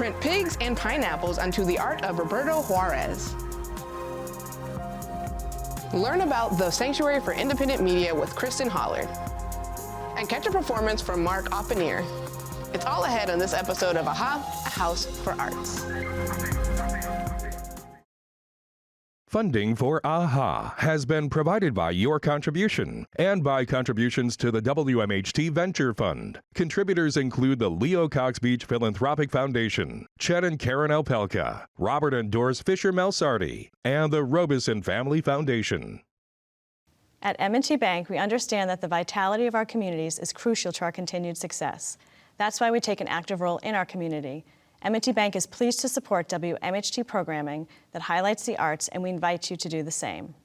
print pigs and pineapples onto the art of Roberto Juarez. Learn about the Sanctuary for Independent Media with Kristen Hollard. And catch a performance from Mark Oppenir. It's all ahead on this episode of AHA, A House for Arts. Funding for AHA has been provided by your contribution and by contributions to the WMHT Venture Fund. Contributors include the Leo Cox Beach Philanthropic Foundation, Chet and Karen Alpelka, Robert and Doris Fisher-Melsardi, and the Robeson Family Foundation. At M&T Bank, we understand that the vitality of our communities is crucial to our continued success. That's why we take an active role in our community. M&T Bank is pleased to support WMHT programming that highlights the arts, and we invite you to do the same.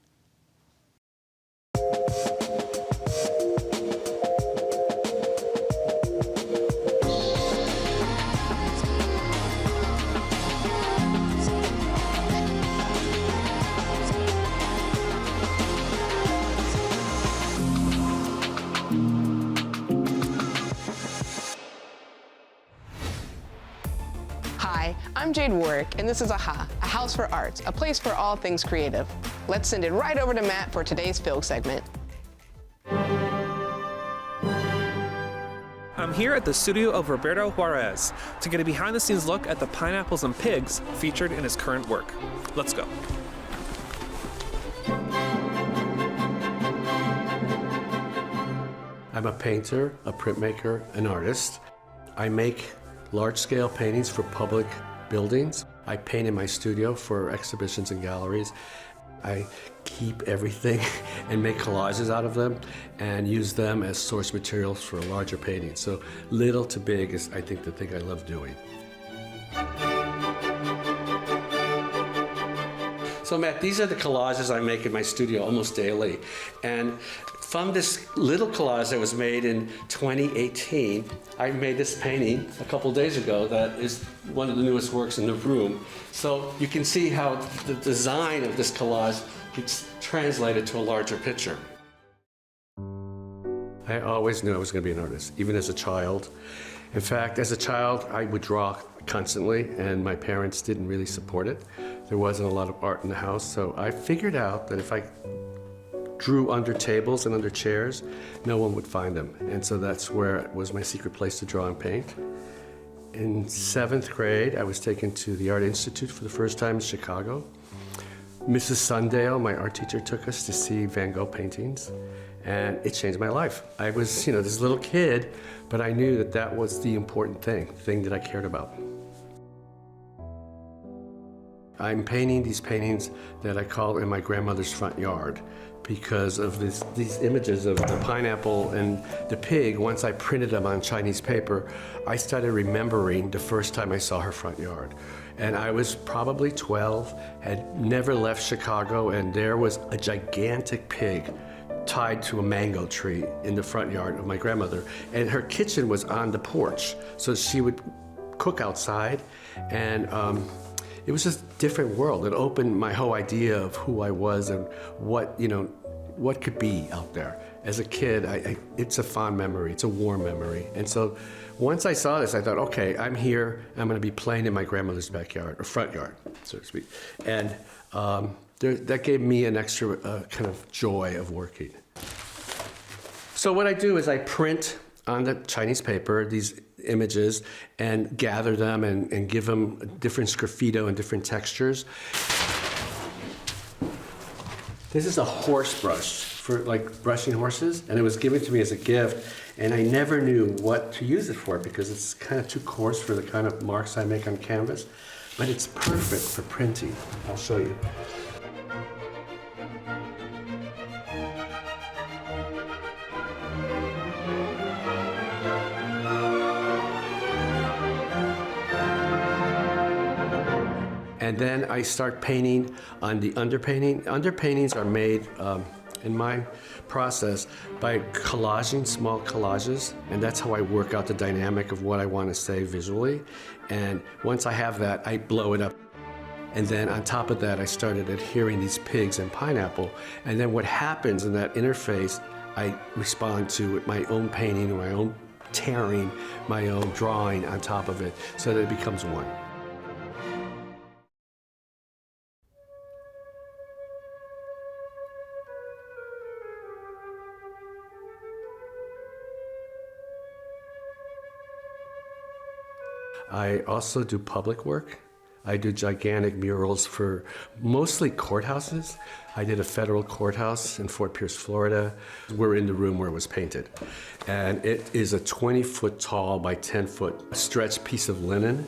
Hi, I'm Jade Warwick, and this is AHA, A House for Arts, a place for all things creative. Let's send it right over to Matt for today's Phil segment. I'm here at the studio of Roberto Juarez to get a behind-the-scenes look at the pineapples and pigs featured in his current work. Let's go. I'm a painter, a printmaker, an artist. I make large-scale paintings for public buildings. I paint in my studio for exhibitions and galleries. I keep everything and make collages out of them and use them as source materials for larger paintings. So little to big is, I think, the thing I love doing. So Matt, these are the collages I make in my studio almost daily. And from this little collage that was made in 2018, I made this painting a couple days ago that is one of the newest works in the room. So you can see how the design of this collage gets translated to a larger picture. I always knew I was going to be an artist, even as a child. In fact, as a child, I would draw constantly, and my parents didn't really support it. There wasn't a lot of art in the house, so I figured out that if I drew under tables and under chairs, no one would find them. And so that's where it was my secret place to draw and paint. In 7th grade, I was taken to the Art Institute for the first time in Chicago. Mrs. Sundale, my art teacher, took us to see Van Gogh paintings, and it changed my life. I was, this little kid, but I knew that that was the important thing that I cared about. I'm painting these paintings that I call in my grandmother's front yard because of these images of the pineapple and the pig. Once I printed them on Chinese paper, I started remembering the first time I saw her front yard. And I was probably 12, had never left Chicago, and there was a gigantic pig tied to a mango tree in the front yard of my grandmother. And her kitchen was on the porch, so she would cook outside, and it was just a different world. It opened my whole idea of who I was and what could be out there. As a kid, it's a fond memory, it's a warm memory. And so once I saw this, I thought, okay, I'm here, I'm gonna be playing in my grandmother's backyard, or front yard, so to speak. And that gave me an extra kind of joy of working. So what I do is I print on the Chinese paper these images and gather them and give them different sgraffito and different textures. This is a horse brush for like brushing horses, and it was given to me as a gift, and I never knew what to use it for because it's kind of too coarse for the kind of marks I make on canvas, but it's perfect for printing. I'll show you. And then I start painting on the underpainting. Underpaintings are made, in my process, by collaging small collages, and that's how I work out the dynamic of what I want to say visually. And once I have that, I blow it up. And then on top of that, I started adhering these pigs and pineapple. And then what happens in that interface, I respond to with my own painting or my own tearing, my own drawing on top of it, so that it becomes one. I also do public work. I do gigantic murals for mostly courthouses. I did a federal courthouse in Fort Pierce, Florida. We're in the room where it was painted. And it is a 20-foot tall by 10-foot stretched piece of linen.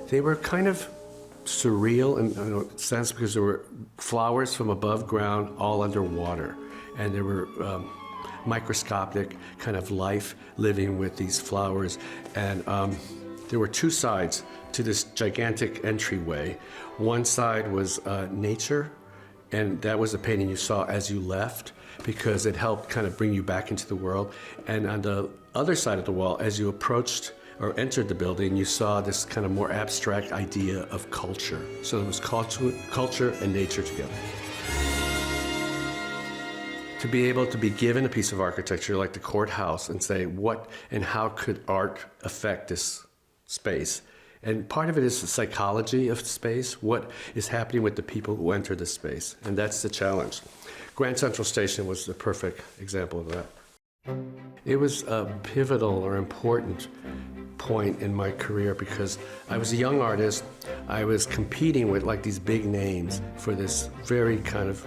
They were kind of surreal in a sense because there were flowers from above ground all underwater. And there were microscopic kind of life living with these flowers. And there were two sides to this gigantic entryway. One side was nature, and that was a painting you saw as you left because it helped kind of bring you back into the world. And on the other side of the wall, as you approached or entered the building, you saw this kind of more abstract idea of culture. So it was culture and nature together. To be able to be given a piece of architecture like the courthouse and say, what and how could art affect this space? And part of it is the psychology of space, what is happening with the people who enter the space, and that's the challenge. Grand Central Station was the perfect example of that. It was a pivotal or important point in my career because I was a young artist. I was competing with like these big names for this very kind of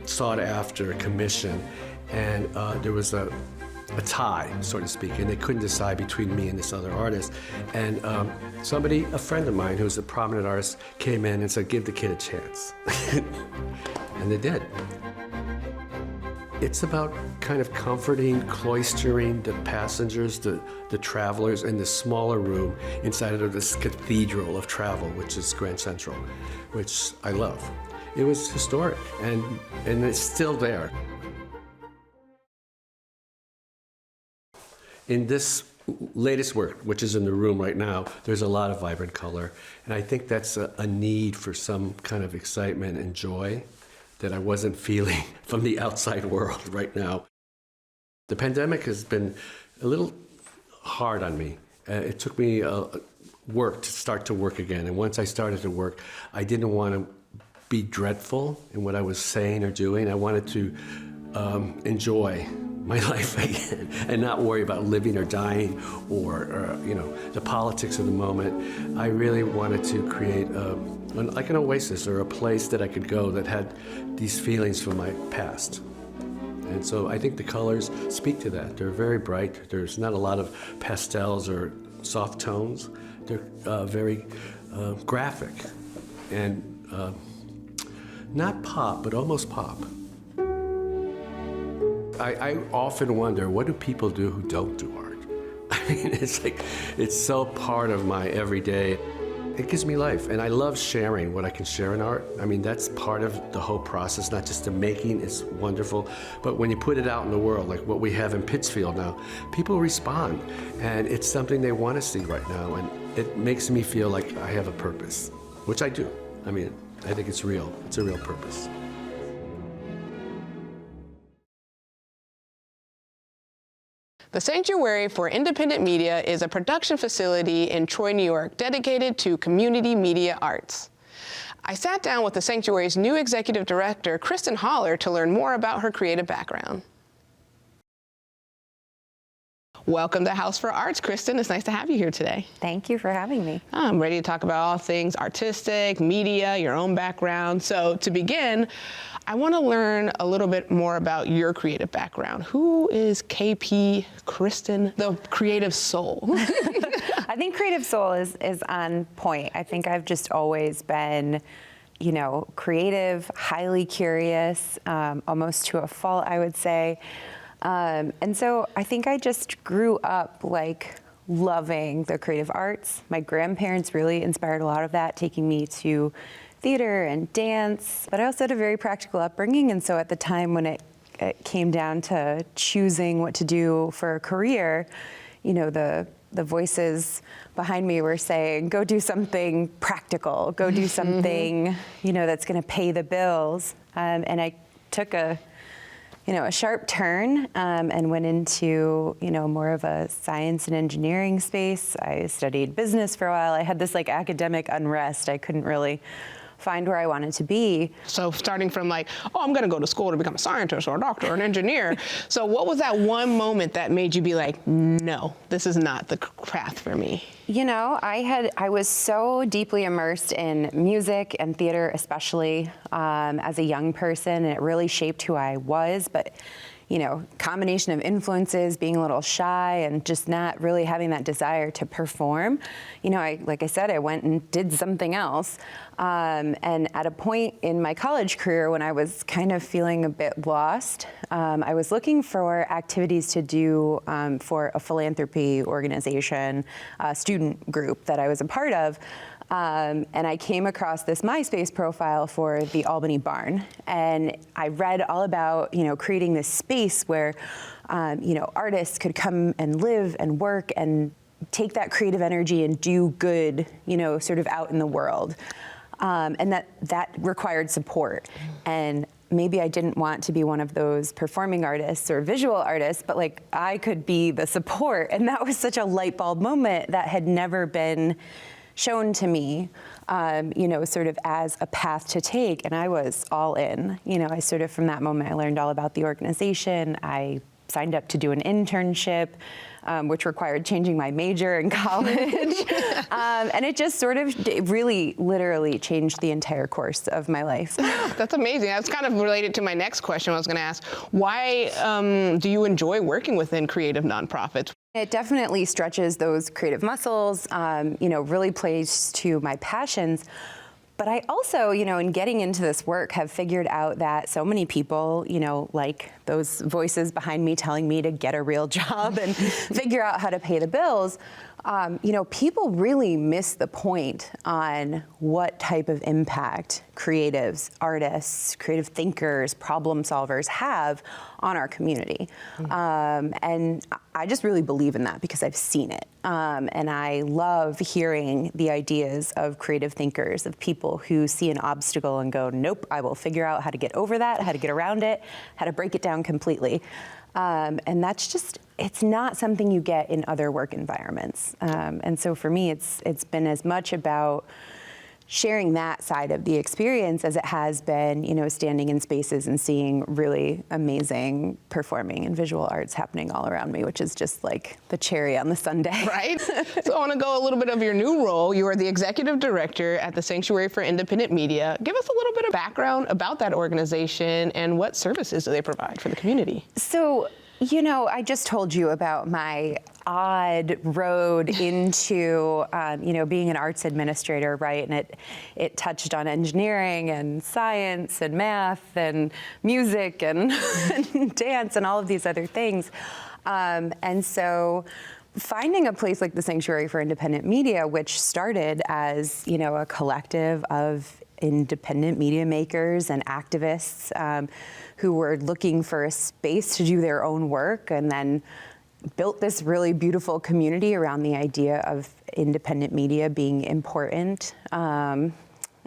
sought after commission, and there was a tie, so to speak, and they couldn't decide between me and this other artist. And a friend of mine who's a prominent artist, came in and said, give the kid a chance. And they did. It's about kind of comforting, cloistering the passengers, the travelers in this smaller room inside of this cathedral of travel, which is Grand Central, which I love. It was historic, and it's still there. In this latest work, which is in the room right now, there's a lot of vibrant color, and I think that's a need for some kind of excitement and joy that I wasn't feeling from the outside world right now. The pandemic has been a little hard on me. It took me work to start to work again, and once I started to work, I didn't want to be dreadful in what I was saying or doing. I wanted to enjoy my life again and not worry about living or dying or the politics of the moment. I really wanted to create like an oasis or a place that I could go that had these feelings from my past. And so I think the colors speak to that. They're very bright. There's not a lot of pastels or soft tones. They're very graphic and not pop, but almost pop. I often wonder, what do people do who don't do art? I mean, it's so part of my everyday. It gives me life, and I love sharing what I can share in art. I mean, that's part of the whole process, not just the making is wonderful, but when you put it out in the world, like what we have in Pittsfield now, people respond, and it's something they want to see right now, and it makes me feel like I have a purpose, which I do. I mean, I think it's real. It's a real purpose. The Sanctuary for Independent Media is a production facility in Troy, New York, dedicated to community media arts. I sat down with the Sanctuary's new executive director, Kristen Holler, to learn more about her creative background. Welcome to House for Arts, Kristen. It's nice to have you here today. Thank you for having me. I'm ready to talk about all things artistic, media, your own background. So to begin, I want to learn a little bit more about your creative background. Who is KP Kristen, the creative soul? I think creative soul is on point. I think I've just always been, creative, highly curious, almost to a fault, I would say. And so I think I just grew up loving the creative arts. My grandparents really inspired a lot of that, taking me to theater and dance, but I also had a very practical upbringing. And so at the time when it came down to choosing what to do for a career, the voices behind me were saying, go do something practical, go do something, that's going to pay the bills. And I took a sharp turn and went into, more of a science and engineering space. I studied business for a while. I had this academic unrest. I couldn't really find where I wanted to be. So starting from like, oh, I'm going to go to school to become a scientist or a doctor or an engineer. So what was that one moment that made you be like, no, this is not the path for me? You know, I was so deeply immersed in music and theater, especially as a young person, and it really shaped who I was. But you know, combination of influences, being a little shy and just not really having that desire to perform. You know, like I said, I went and did something else. And at a point in my college career when I was kind of feeling a bit lost, I was looking for activities to do for a philanthropy organization, student group that I was a part of. And I came across this MySpace profile for the Albany Barn, and I read all about, you know, creating this space where, you know, artists could come and live and work and take that creative energy and do good, you know, sort of out in the world, and that required support. And maybe I didn't want to be one of those performing artists or visual artists, but like I could be the support, and that was such a light bulb moment that had never been shown to me, you know, sort of as a path to take, and I was all in. You know, I sort of, from that moment, I learned all about the organization. I signed up to do an internship, which required changing my major in college. And it just sort of really, literally changed the entire course of my life. That's amazing. That's kind of related to my next question I was going to ask. Why do you enjoy working within creative nonprofits? It definitely stretches those creative muscles, you know, really plays to my passions. But I also, you know, in getting into this work, have figured out that so many people, you know, like those voices behind me telling me to get a real job and figure out how to pay the bills, you know, people really miss the point on what type of impact creatives, artists, creative thinkers, problem solvers have on our community. And I just really believe in that because I've seen it. And I love hearing the ideas of creative thinkers, of people who see an obstacle and go, nope, I will figure out how to get over that, how to get around it, how to break it down completely. And that's just, it's not something you get in other work environments. And so for me, it's been as much about sharing that side of the experience as it has been, you know, standing in spaces and seeing really amazing performing and visual arts happening all around me, which is just like the cherry on the sundae. Right? So I want to go a little bit of your new role. You are the executive director at the Sanctuary for Independent Media. Give us a little bit of background about that organization and what services do they provide for the community? So, you know, I just told you about my odd road into, you know, being an arts administrator, right? And it touched on engineering and science and math and music and, and dance and all of these other things. And so finding a place like the Sanctuary for Independent Media, which started as, you know, a collective of independent media makers and activists who were looking for a space to do their own work, and then built this really beautiful community around the idea of independent media being important. And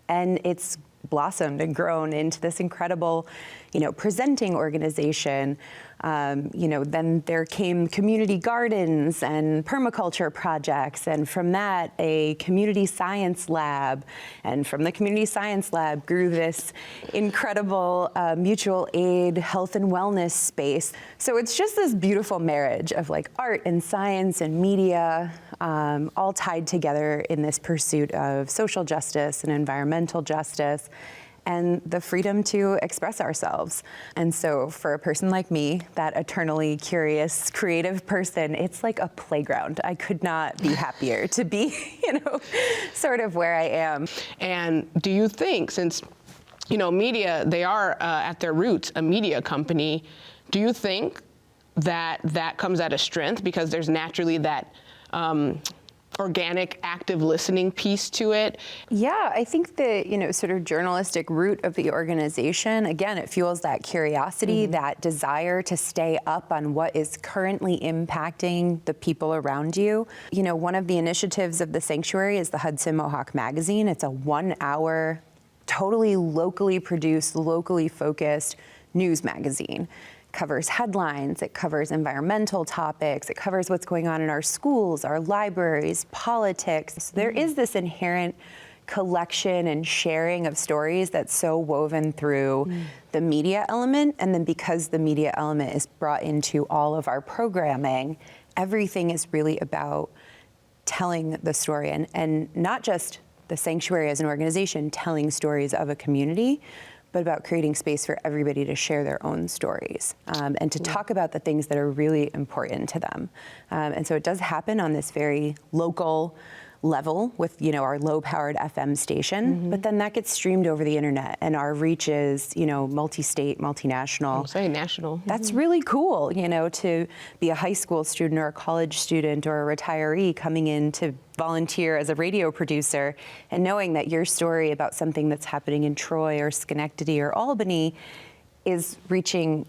it's blossomed and grown into this incredible, you know, presenting organization. You know, then there came community gardens and permaculture projects, and from that, a community science lab. And from the community science lab grew this incredible mutual aid health and wellness space. So it's just this beautiful marriage of like art and science and media, all tied together in this pursuit of social justice and environmental justice, and the freedom to express ourselves. And so for a person like me, that eternally curious, creative person, it's like a playground. I could not be happier to be, you know, sort of where I am. And do you think, since, you know, media, they are at their roots a media company, do you think that that comes at a strength because there's naturally that organic, active listening piece to it? Yeah, I think the, you know, sort of journalistic root of the organization, again, it fuels that curiosity, that desire to stay up on what is currently impacting the people around you. You know, one of the initiatives of the Sanctuary is the Hudson Mohawk Magazine. It's a 1-hour, totally locally produced, locally focused news magazine. Covers headlines, it covers environmental topics, it covers what's going on in our schools, our libraries, politics. So there is this inherent collection and sharing of stories that's so woven through the media element. And then because the media element is brought into all of our programming, everything is really about telling the story, and not just the Sanctuary as an organization telling stories of a community, but about creating space for everybody to share their own stories and to talk about the things that are really important to them. And so it does happen on this very local level with, our low-powered FM station, but then that gets streamed over the internet, and our reach is, multi-state, multinational. Say national. That's really cool, to be a high school student or a college student or a retiree coming in to volunteer as a radio producer, and knowing that your story about something that's happening in Troy or Schenectady or Albany is reaching,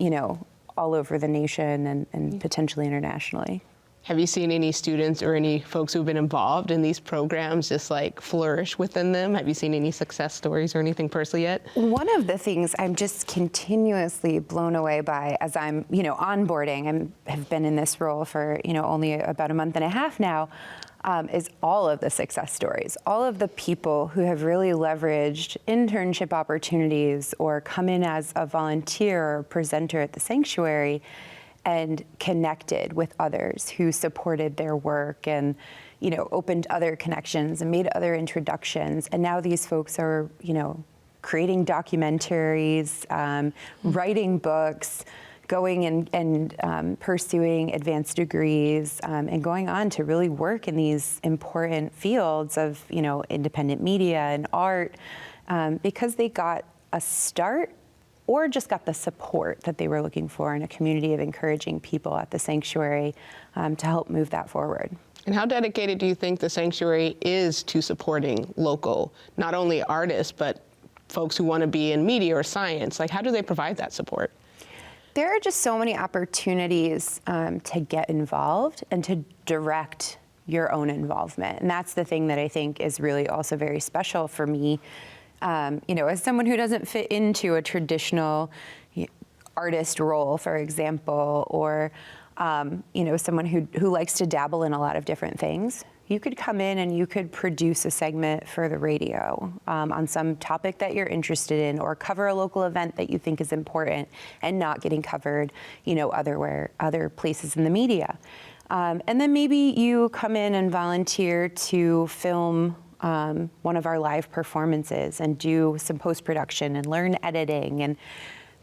all over the nation and potentially internationally. Have you seen any students or any folks who've been involved in these programs just like flourish within them? Have you seen any success stories or anything personally yet? One of the things I'm just continuously blown away by as I'm, onboarding, have been in this role for, only about a month and a half now, is all of the success stories, all of the people who have really leveraged internship opportunities or come in as a volunteer or presenter at the Sanctuary and connected with others who supported their work and, opened other connections and made other introductions. And now these folks are, creating documentaries, writing books, going and pursuing advanced degrees, and going on to really work in these important fields of, independent media and art, because they got a start or just got the support that they were looking for in a community of encouraging people at the Sanctuary to help move that forward. And how dedicated do you think the Sanctuary is to supporting local, not only artists, but folks who want to be in media or science? Like, how do they provide that support? There are just so many opportunities to get involved and to direct your own involvement. And that's the thing that I think is really also very special for me. As someone who doesn't fit into a traditional artist role, for example, or, someone who likes to dabble in a lot of different things, you could come in and you could produce a segment for the radio on some topic that you're interested in, or cover a local event that you think is important and not getting covered, other places in the media. And then maybe you come in and volunteer to film one of our live performances and do some post-production and learn editing, and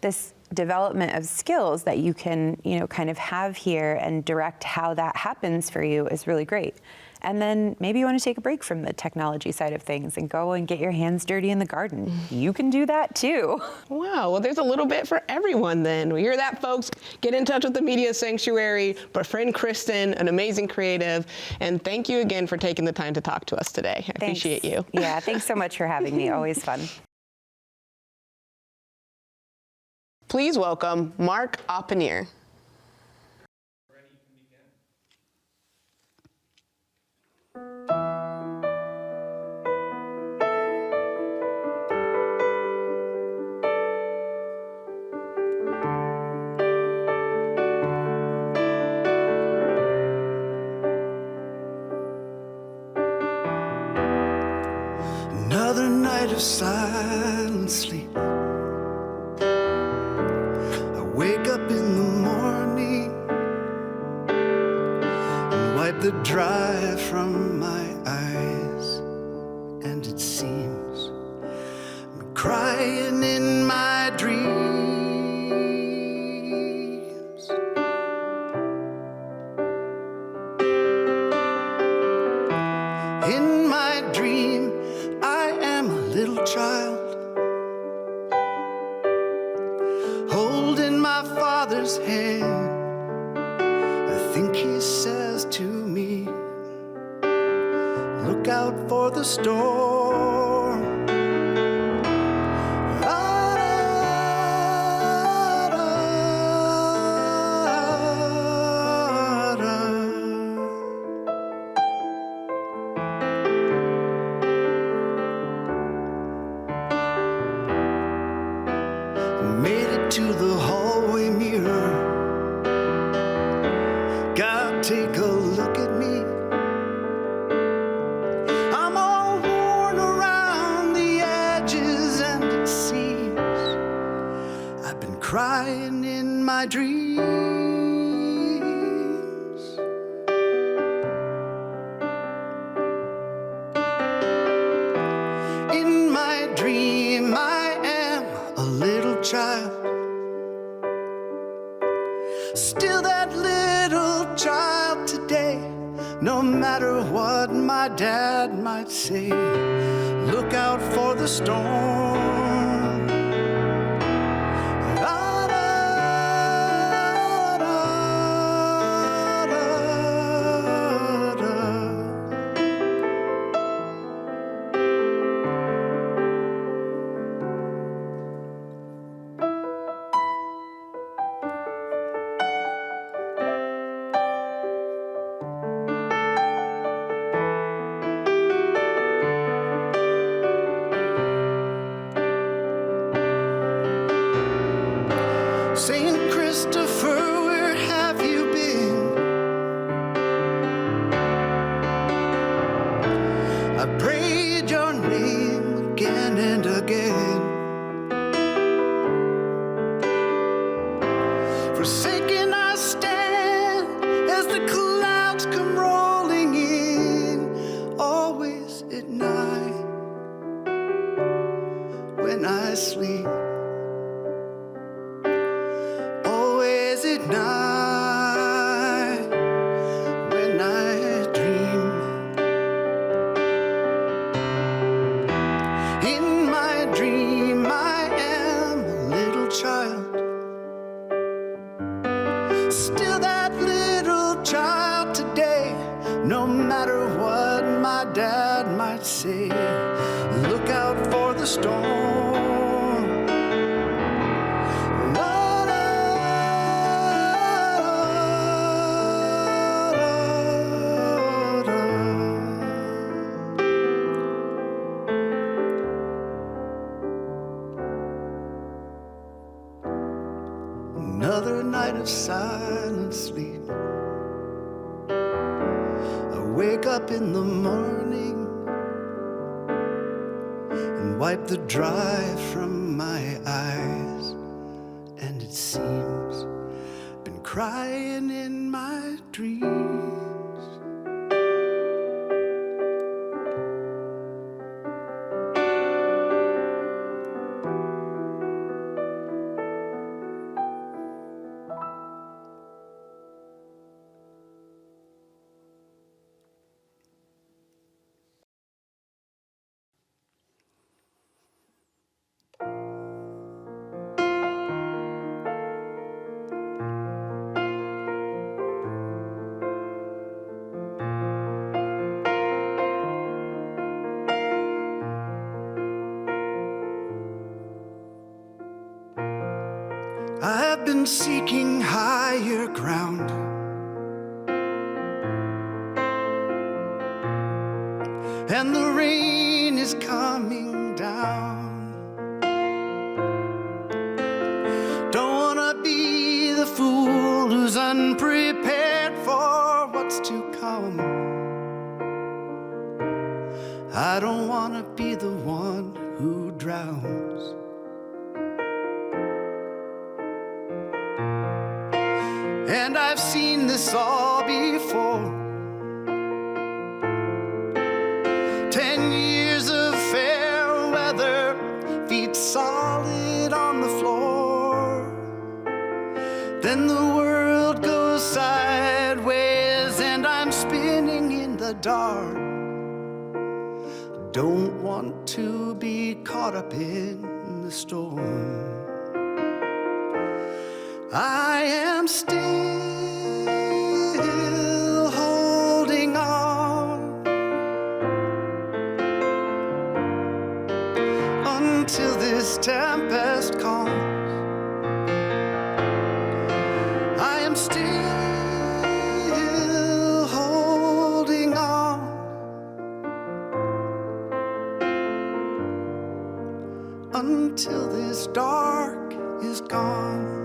this development of skills that you can, kind of have here and direct how that happens for you is really great. And then maybe you want to take a break from the technology side of things and go and get your hands dirty in the garden. You can do that too. Wow, well, there's a little bit for everyone then. We hear that, folks. Get in touch with the Media Sanctuary, befriend Kristen, an amazing creative, and thank you again for taking the time to talk to us today. I appreciate you. Yeah, thanks so much for having me. Always fun. Please welcome Mark Oppenheer. Another night of silent sleep. I wake up in the morning and wipe the dry from my eyes, and it seems I'm crying in my dreams. In my dream, I am a little child, holding my father's hand. I think he says to me, look out for the storm. Made it to the hallway mirror. God, take a look at me. I'm all worn around crying in my dreams. In my dream I am a little child, still that little child today. No matter what my dad might say, look out for the storm. Saint Christopher, where have you been? I prayed your name again and again. Forsaken I stand as the clouds come rolling in, always at night when I sleep. Always at night when I dream. In my dream I am a little child, still that little child today. No matter what my dad might say, look out for the storm. Another night of silent sleep. I wake up in the morning and wipe the dry from my eyes, and it seems I've been crying in my dreams. I have been seeking higher ground, and the rain is coming down. Don't wanna be the fool who's unprepared for what's to come. I don't wanna be the one who drowns. And I've seen this all before. 10 years of fair weather, feet solid on the floor. Then the world goes sideways and I'm spinning in the dark. Don't want to be caught up in the storm. I am still holding on until this tempest calms. I am still holding on until this dark is gone.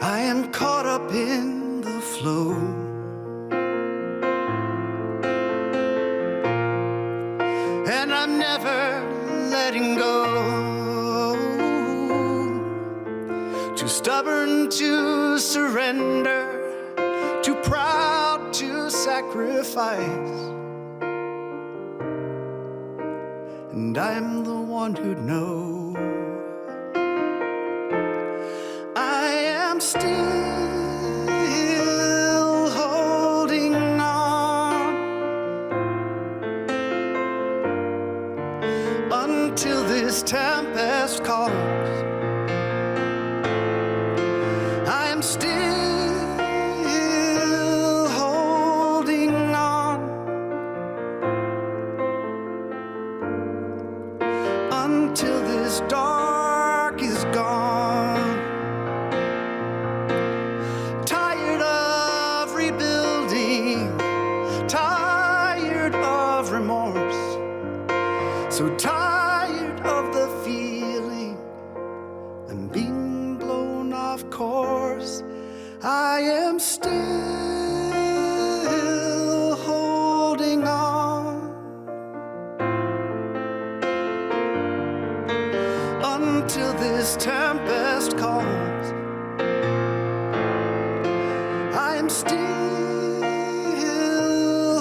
I am caught up in the flow. And I'm never letting go. Too stubborn to surrender, too proud to sacrifice. And I'm the one who'd know. I am still holding on until this tempest calms. I am still holding on until this dark is gone. Tired of rebuilding, tired of remorse, so tired of the feeling and being blown off course. I am still holding on until this tempest calms. I am still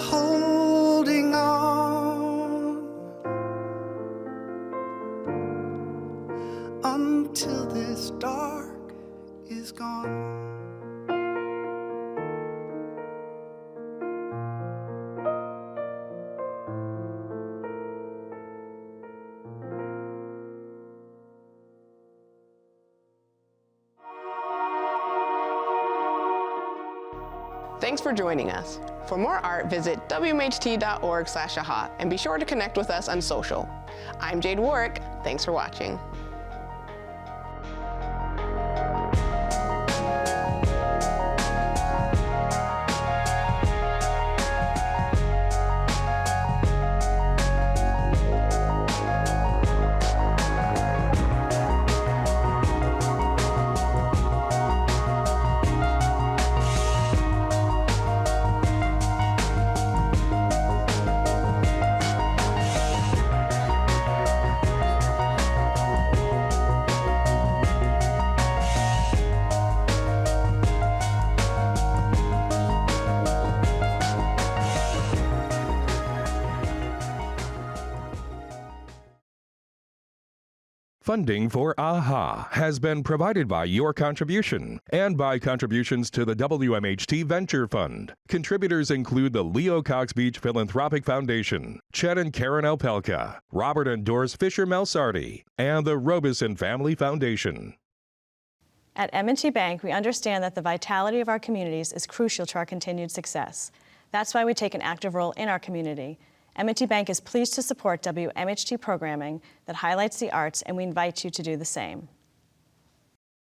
holding on until this dark is gone. Thanks for joining us. For more art, visit wmht.org/aha and be sure to connect with us on social. I'm Jade Warwick. Thanks for watching. Funding for AHA has been provided by your contribution and by contributions to the WMHT Venture Fund. Contributors include the Leo Cox Beach Philanthropic Foundation, Chet and Karen Alpelka, Robert and Doris Fisher Melsardi, and the Robeson Family Foundation. At M&T Bank, we understand that the vitality of our communities is crucial to our continued success. That's why we take an active role in our community. M&T Bank is pleased to support WMHT programming that highlights the arts, and we invite you to do the same.